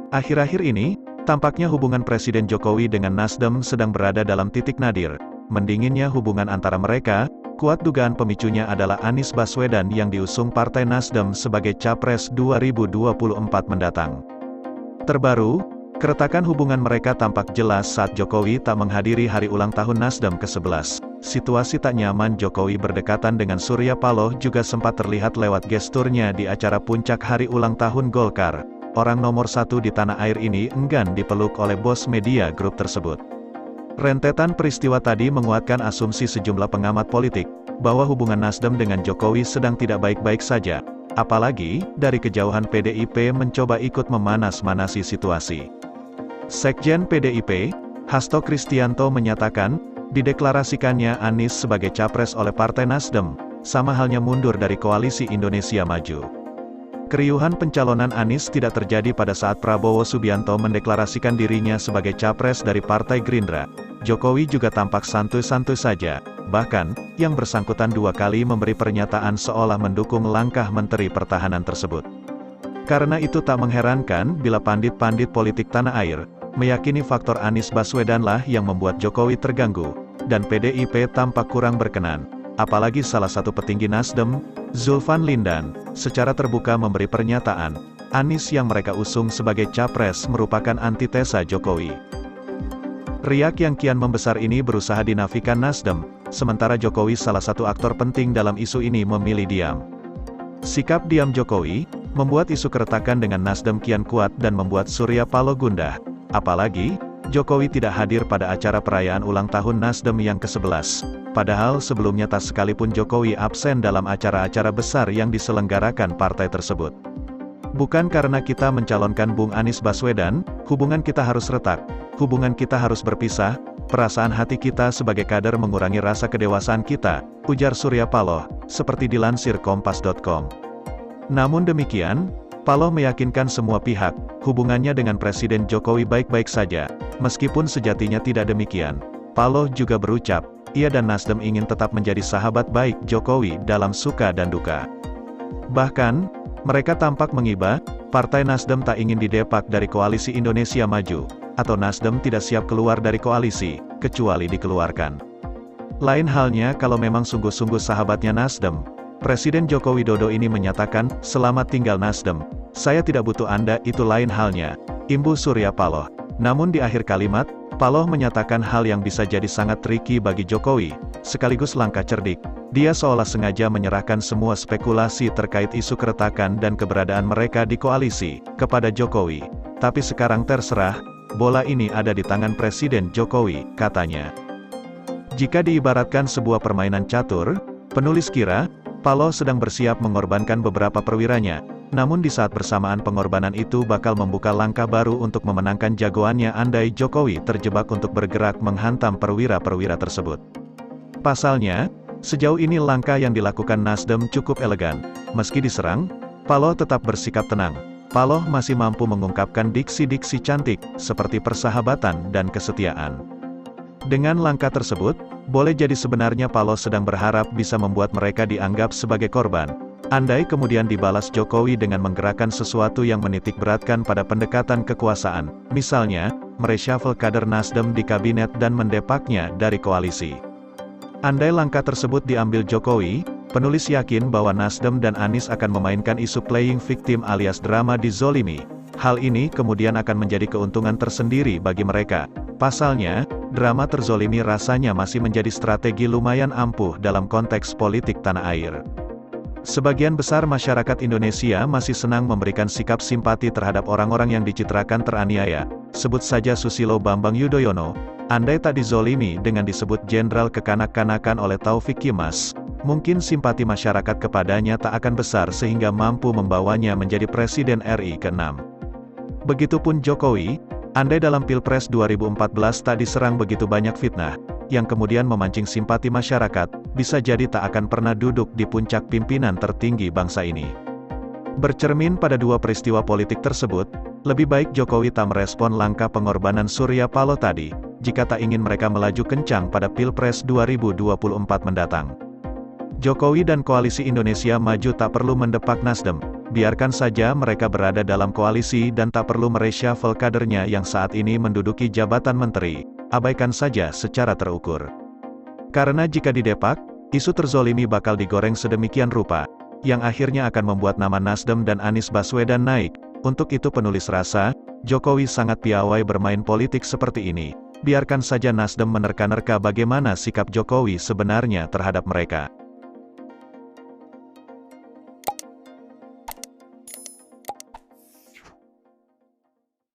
Akhir-akhir ini, tampaknya hubungan Presiden Jokowi dengan Nasdem sedang berada dalam titik nadir. Mendinginnya hubungan antara mereka, kuat dugaan pemicunya adalah Anies Baswedan yang diusung Partai Nasdem sebagai Capres 2024 mendatang. Terbaru, keretakan hubungan mereka tampak jelas saat Jokowi tak menghadiri hari ulang tahun Nasdem ke-11. Situasi tak nyaman Jokowi berdekatan dengan Surya Paloh juga sempat terlihat lewat gesturnya di acara puncak hari ulang tahun Golkar. Orang nomor satu di tanah air ini enggan dipeluk oleh bos media grup tersebut. Rentetan peristiwa tadi menguatkan asumsi sejumlah pengamat politik, bahwa hubungan Nasdem dengan Jokowi sedang tidak baik-baik saja. Apalagi, dari kejauhan PDIP mencoba ikut memanas-manasi situasi. Sekjen PDIP, Hasto Kristianto menyatakan, dideklarasikannya Anies sebagai capres oleh Partai Nasdem, sama halnya mundur dari Koalisi Indonesia Maju. Keriuhan pencalonan Anies tidak terjadi pada saat Prabowo Subianto mendeklarasikan dirinya sebagai capres dari Partai Gerindra. Jokowi juga tampak santuy-santuy saja, bahkan, yang bersangkutan dua kali memberi pernyataan seolah mendukung langkah Menteri Pertahanan tersebut. Karena itu tak mengherankan bila pandit-pandit politik tanah air, meyakini faktor Anies Baswedanlah yang membuat Jokowi terganggu, dan PDIP tampak kurang berkenan. Apalagi salah satu petinggi Nasdem, Zulfan Lindan, secara terbuka memberi pernyataan, Anies yang mereka usung sebagai capres merupakan antitesa Jokowi. Riak yang kian membesar ini berusaha dinafikan Nasdem, sementara Jokowi salah satu aktor penting dalam isu ini memilih diam. Sikap diam Jokowi, membuat isu keretakan dengan Nasdem kian kuat dan membuat Surya Paloh gundah. Apalagi, Jokowi tidak hadir pada acara perayaan ulang tahun Nasdem yang ke-11. Padahal sebelumnya tak sekalipun Jokowi absen dalam acara-acara besar yang diselenggarakan partai tersebut. Bukan karena kita mencalonkan Bung Anies Baswedan, hubungan kita harus retak, hubungan kita harus berpisah, perasaan hati kita sebagai kader mengurangi rasa kedewasaan kita, ujar Surya Paloh, seperti dilansir Kompas.com. Namun demikian, Paloh meyakinkan semua pihak, hubungannya dengan Presiden Jokowi baik-baik saja, meskipun sejatinya tidak demikian. Paloh juga berucap, ia dan Nasdem ingin tetap menjadi sahabat baik Jokowi dalam suka dan duka. Bahkan, mereka tampak mengiba, Partai Nasdem tak ingin didepak dari Koalisi Indonesia Maju, atau Nasdem tidak siap keluar dari koalisi, kecuali dikeluarkan. Lain halnya kalau memang sungguh-sungguh sahabatnya Nasdem, Presiden Joko Widodo ini menyatakan, selamat tinggal Nasdem, saya tidak butuh Anda, itu lain halnya, imbu Surya Paloh. Namun di akhir kalimat, Paloh menyatakan hal yang bisa jadi sangat tricky bagi Jokowi, sekaligus langkah cerdik. Dia seolah sengaja menyerahkan semua spekulasi terkait isu keretakan dan keberadaan mereka di koalisi, kepada Jokowi. Tapi sekarang terserah, bola ini ada di tangan Presiden Jokowi, katanya. Jika diibaratkan sebuah permainan catur, penulis kira, Paloh sedang bersiap mengorbankan beberapa perwiranya, namun di saat bersamaan pengorbanan itu bakal membuka langkah baru untuk memenangkan jagoannya andai Jokowi terjebak untuk bergerak menghantam perwira-perwira tersebut. Pasalnya, sejauh ini langkah yang dilakukan Nasdem cukup elegan. Meski diserang, Paloh tetap bersikap tenang. Paloh masih mampu mengungkapkan diksi-diksi cantik, seperti persahabatan dan kesetiaan. Dengan langkah tersebut, boleh jadi sebenarnya Paloh sedang berharap bisa membuat mereka dianggap sebagai korban. Andai kemudian dibalas Jokowi dengan menggerakkan sesuatu yang menitikberatkan pada pendekatan kekuasaan, misalnya, mereshuffle kader Nasdem di kabinet dan mendepaknya dari koalisi. Andai langkah tersebut diambil Jokowi, penulis yakin bahwa Nasdem dan Anies akan memainkan isu playing victim alias drama dizolimi. Hal ini kemudian akan menjadi keuntungan tersendiri bagi mereka. Pasalnya, drama terzolimi rasanya masih menjadi strategi lumayan ampuh dalam konteks politik tanah air. Sebagian besar masyarakat Indonesia masih senang memberikan sikap simpati terhadap orang-orang yang dicitrakan teraniaya. Sebut saja Susilo Bambang Yudhoyono, andai tak dizolimi dengan disebut jenderal kekanak-kanakan oleh Taufik Kimas, mungkin simpati masyarakat kepadanya tak akan besar sehingga mampu membawanya menjadi Presiden RI ke-6. Begitupun Jokowi, andai dalam Pilpres 2014 tak diserang begitu banyak fitnah, yang kemudian memancing simpati masyarakat, bisa jadi tak akan pernah duduk di puncak pimpinan tertinggi bangsa ini. Bercermin pada dua peristiwa politik tersebut, lebih baik Jokowi tak merespon langkah pengorbanan Surya Paloh tadi, jika tak ingin mereka melaju kencang pada Pilpres 2024 mendatang. Jokowi dan Koalisi Indonesia Maju tak perlu mendepak Nasdem, Biarkan saja mereka berada dalam koalisi dan tak perlu mereshuffle kadernya yang saat ini menduduki jabatan menteri. Abaikan saja secara terukur. Karena jika didepak, isu terzolimi bakal digoreng sedemikian rupa, yang akhirnya akan membuat nama Nasdem dan Anies Baswedan naik. Untuk itu penulis rasa, Jokowi sangat piawai bermain politik seperti ini. Biarkan saja Nasdem menerka-nerka bagaimana sikap Jokowi sebenarnya terhadap mereka.